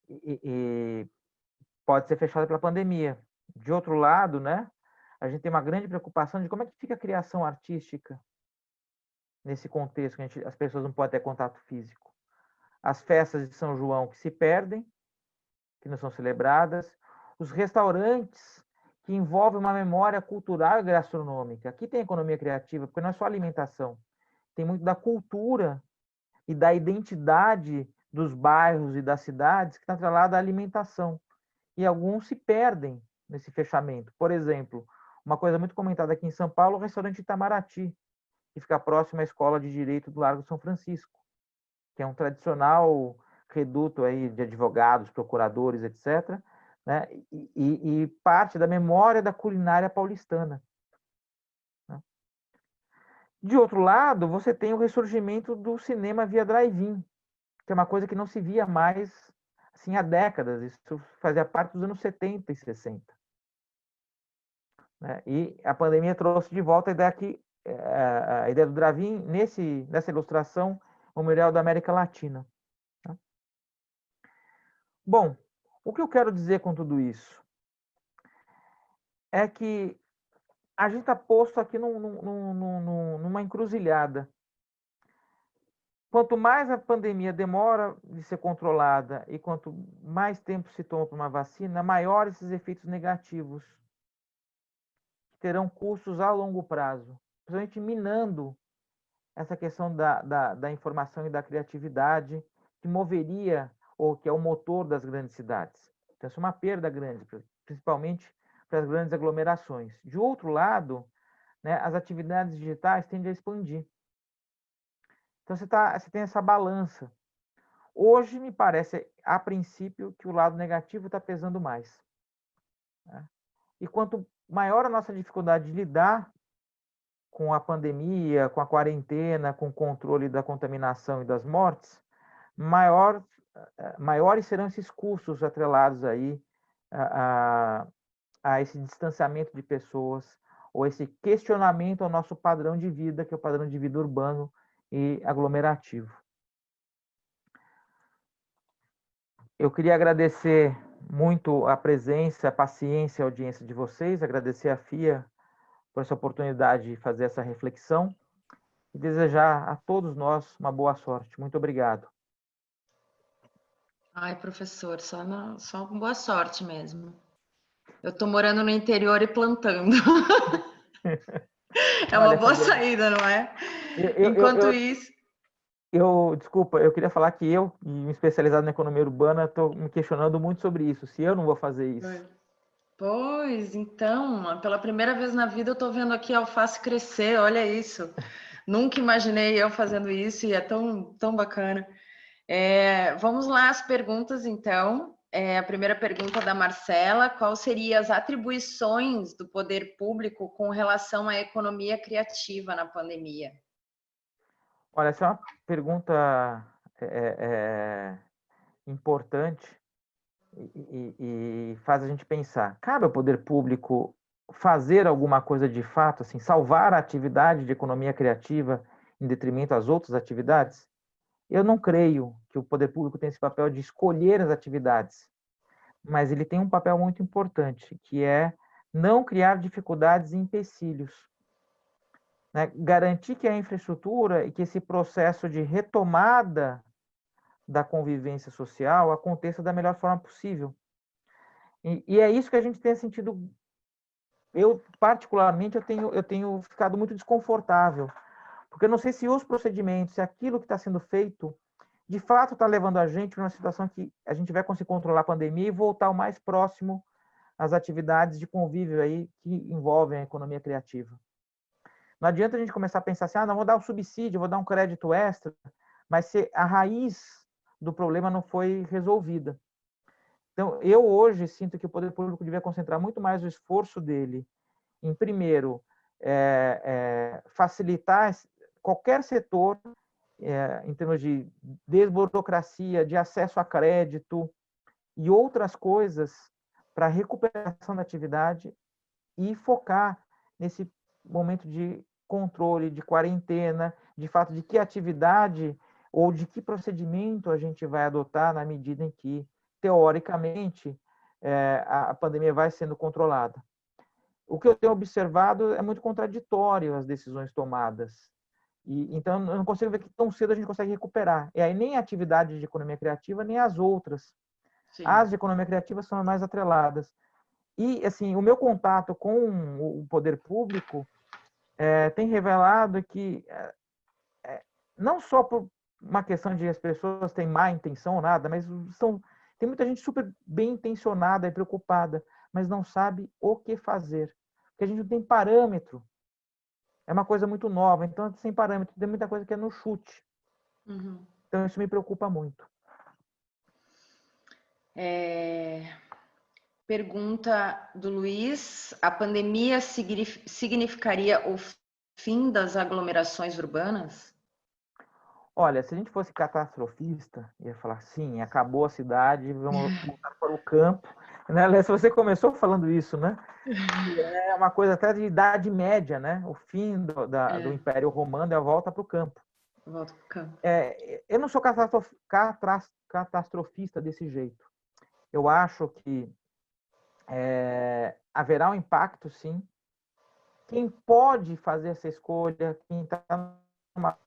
e pode ser fechado pela pandemia. De outro lado, né, a gente tem uma grande preocupação de como é que fica a criação artística nesse contexto que as pessoas não podem ter contato físico. As festas de São João que se perdem, que não são celebradas, os restaurantes que envolvem uma memória cultural e gastronômica. Aqui tem economia criativa, porque não é só alimentação, tem muito da cultura e da identidade dos bairros e das cidades que está atrelada à alimentação. E alguns se perdem nesse fechamento. Por exemplo, uma coisa muito comentada aqui em São Paulo, o restaurante Itamaraty, que fica próximo à Escola de Direito do Largo São Francisco, que é um tradicional reduto aí de advogados, procuradores, etc., né? E parte da memória da culinária paulistana. Né? De outro lado, você tem o ressurgimento do cinema via drive-in, que é uma coisa que não se via mais assim, há décadas. Isso fazia parte dos anos 70 e 60. Né? E a pandemia trouxe de volta a ideia do drive-in nessa ilustração, o melhor da América Latina. Bom, o que eu quero dizer com tudo isso é que a gente está posto aqui numa encruzilhada. Quanto mais a pandemia demora de ser controlada e quanto mais tempo se toma para uma vacina, maiores esses efeitos negativos, que terão custos a longo prazo, principalmente minando essa questão da informação e da criatividade, que moveria, ou que é o motor das grandes cidades. Então, isso é uma perda grande, principalmente para as grandes aglomerações. De outro lado, né, as atividades digitais tendem a expandir. Então, você tem essa balança. Hoje, me parece, a princípio, que o lado negativo está pesando mais. Né? E quanto maior a nossa dificuldade de lidar com a pandemia, com a quarentena, com o controle da contaminação e das mortes, maiores serão esses custos atrelados aí a esse distanciamento de pessoas, ou esse questionamento ao nosso padrão de vida, que é o padrão de vida urbano e aglomerativo. Eu queria agradecer muito a presença, a paciência, a audiência de vocês, agradecer a FIA por essa oportunidade de fazer essa reflexão e desejar a todos nós uma boa sorte. Muito obrigado. Ai, professor, só boa sorte mesmo. Eu estou morando no interior e plantando. É uma Olha, boa Fabiana, saída, não é? Enquanto isso... desculpa, eu queria falar que eu, me especializado na economia urbana, estou me questionando muito sobre isso, se eu não vou fazer isso. Pois, então, pela primeira vez na vida eu estou vendo aqui a alface crescer, olha isso. Nunca imaginei eu fazendo isso e é tão bacana. Vamos lá, as perguntas, então. A primeira pergunta da Marcela: quais seriam as atribuições do poder público com relação à economia criativa na pandemia? Olha, essa é uma pergunta importante e faz a gente pensar. Cabe ao poder público fazer alguma coisa de fato, assim, salvar a atividade de economia criativa em detrimento às outras atividades? Eu não creio que o poder público tenha esse papel de escolher as atividades, mas ele tem um papel muito importante, que é não criar dificuldades e empecilhos. Né? Garantir que a infraestrutura e que esse processo de retomada da convivência social aconteça da melhor forma possível. E é isso que a gente tem sentido. Eu, particularmente, eu tenho ficado muito desconfortável, porque eu não sei se os procedimentos, se aquilo que está sendo feito, de fato está levando a gente para uma situação que a gente vai conseguir controlar a pandemia e voltar o mais próximo às atividades de convívio aí que envolvem a economia criativa. Não adianta a gente começar a pensar assim, não, vou dar um subsídio, vou dar um crédito extra, mas se a raiz do problema não foi resolvida. Então, eu hoje sinto que o poder público devia concentrar muito mais o esforço dele em, primeiro, facilitar qualquer setor em termos de desburocracia, de acesso a crédito e outras coisas para a recuperação da atividade e focar nesse momento de controle, de quarentena, de fato de que atividade ou de que procedimento a gente vai adotar na medida em que, teoricamente, a pandemia vai sendo controlada. O que eu tenho observado é muito contraditório as decisões tomadas. Então, eu não consigo ver que tão cedo a gente consegue recuperar. E aí nem a atividade de economia criativa, nem as outras. Sim. As de economia criativa são as mais atreladas. E, assim, o meu contato com o poder público tem revelado que, não só por uma questão de as pessoas têm má intenção ou nada, mas tem muita gente super bem intencionada e preocupada, mas não sabe o que fazer. Porque a gente não tem parâmetro. É uma coisa muito nova, então, sem parâmetro, tem muita coisa que é no chute. Uhum. Então, isso me preocupa muito. Pergunta do Luiz: a pandemia significaria o fim das aglomerações urbanas? Olha, se a gente fosse catastrofista, ia falar, sim, acabou a cidade, vamos voltar para o campo. Né? Se você começou falando isso, né? É uma coisa até de Idade Média, né? O fim do Império Romano é a volta para o campo. Volta para o campo. Eu não sou catastrofista desse jeito. Eu acho que haverá um impacto, sim. Quem pode fazer essa escolha, quem está numa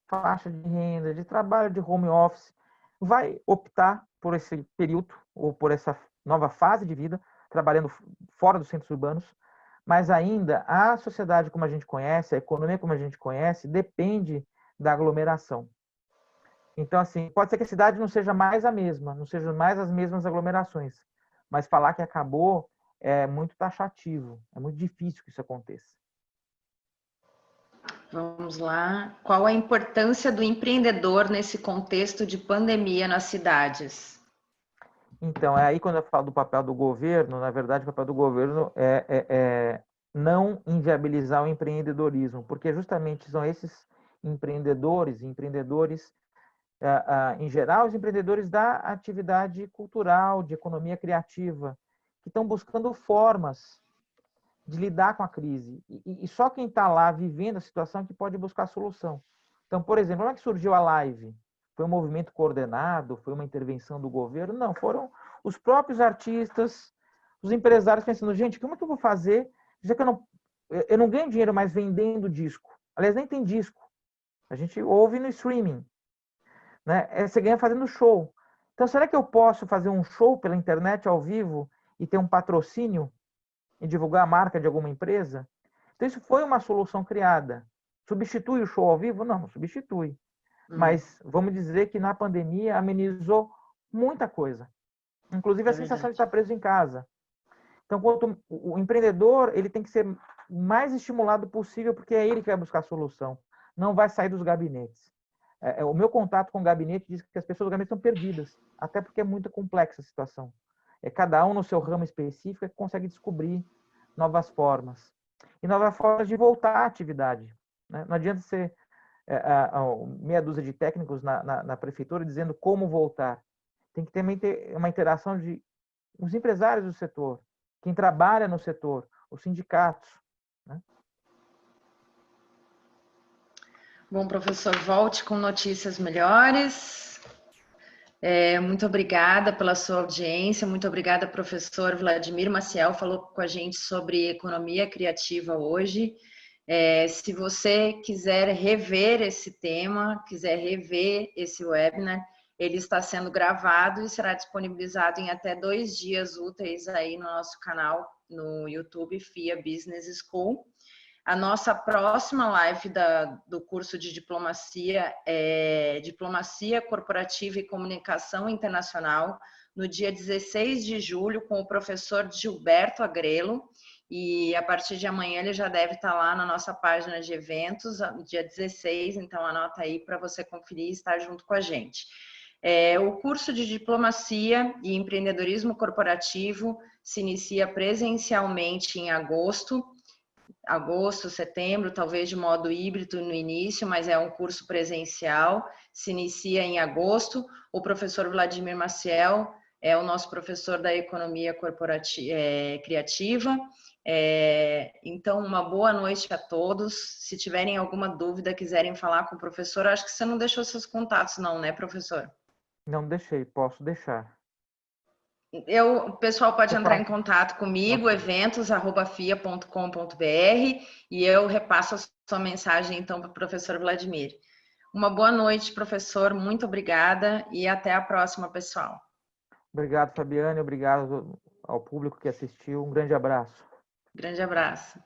faixa de renda, de trabalho de home office, vai optar por esse período ou por essa nova fase de vida, trabalhando fora dos centros urbanos, mas ainda a sociedade como a gente conhece, a economia como a gente conhece, depende da aglomeração. Então, assim, pode ser que a cidade não seja mais a mesma, não sejam mais as mesmas aglomerações, mas falar que acabou é muito taxativo, é muito difícil que isso aconteça. Vamos lá. Qual a importância do empreendedor nesse contexto de pandemia nas cidades? Então, é aí quando eu falo do papel do governo, na verdade, o papel do governo é não inviabilizar o empreendedorismo, porque justamente são esses empreendedores, em geral, os empreendedores da atividade cultural, de economia criativa, que estão buscando formas de lidar com a crise. E só quem está lá vivendo a situação que pode buscar solução. Então, por exemplo, como é que surgiu a live? Foi um movimento coordenado? Foi uma intervenção do governo? Não, foram os próprios artistas, os empresários pensando, gente, como é que eu vou fazer? Já que eu não ganho dinheiro mais vendendo disco. Aliás, nem tem disco. A gente ouve no streaming. Né? Você ganha fazendo show. Então, será que eu posso fazer um show pela internet ao vivo e ter um patrocínio e divulgar a marca de alguma empresa? Então, isso foi uma solução criada. Substitui o show ao vivo? Não, não substitui. Mas vamos dizer que na pandemia amenizou muita coisa. Inclusive a sensação de estar preso em casa. Então, o empreendedor ele tem que ser mais estimulado possível, porque é ele que vai buscar a solução. Não vai sair dos gabinetes. O meu contato com o gabinete diz que as pessoas do gabinete estão perdidas, até porque é muito complexa a situação. Cada um no seu ramo específico que consegue descobrir novas formas. E novas formas de voltar à atividade. Né? Não adianta ser meia dúzia de técnicos na prefeitura dizendo como voltar. Tem que também ter uma interação de os empresários do setor, quem trabalha no setor, os sindicatos. Né? Bom, professor, volte com notícias melhores. Muito obrigada pela sua audiência, muito obrigada, professor Vladimir Maciel, falou com a gente sobre economia criativa hoje. Se você quiser rever esse tema, quiser rever esse webinar, Ele está sendo gravado e será disponibilizado em até 2 dias úteis aí no nosso canal no YouTube, FIA Business School. A nossa próxima live do curso de diplomacia é Diplomacia Corporativa e Comunicação Internacional, no dia 16 de julho, com o professor Gilberto Agrelo. E a partir de amanhã ele já deve estar lá na nossa página de eventos, no dia 16, então anota aí para você conferir e estar junto com a gente. O curso de Diplomacia e Empreendedorismo Corporativo se inicia presencialmente em agosto, setembro, talvez de modo híbrido no início, mas é um curso presencial, se inicia em agosto. O professor Vladimir Maciel é o nosso professor da economia corporativa, criativa. Então, uma boa noite a todos. Se tiverem alguma dúvida, quiserem falar com o professor, acho que você não deixou seus contatos não, né, professor? Não deixei, posso deixar. O pessoal pode entrar em contato comigo, Okay. eventos@fia.com.br, e eu repasso a sua mensagem então para o professor Vladimir. Uma boa noite, professor, muito obrigada e até a próxima, pessoal. Obrigado, Fabiane, obrigado ao público que assistiu. Um grande abraço. Grande abraço.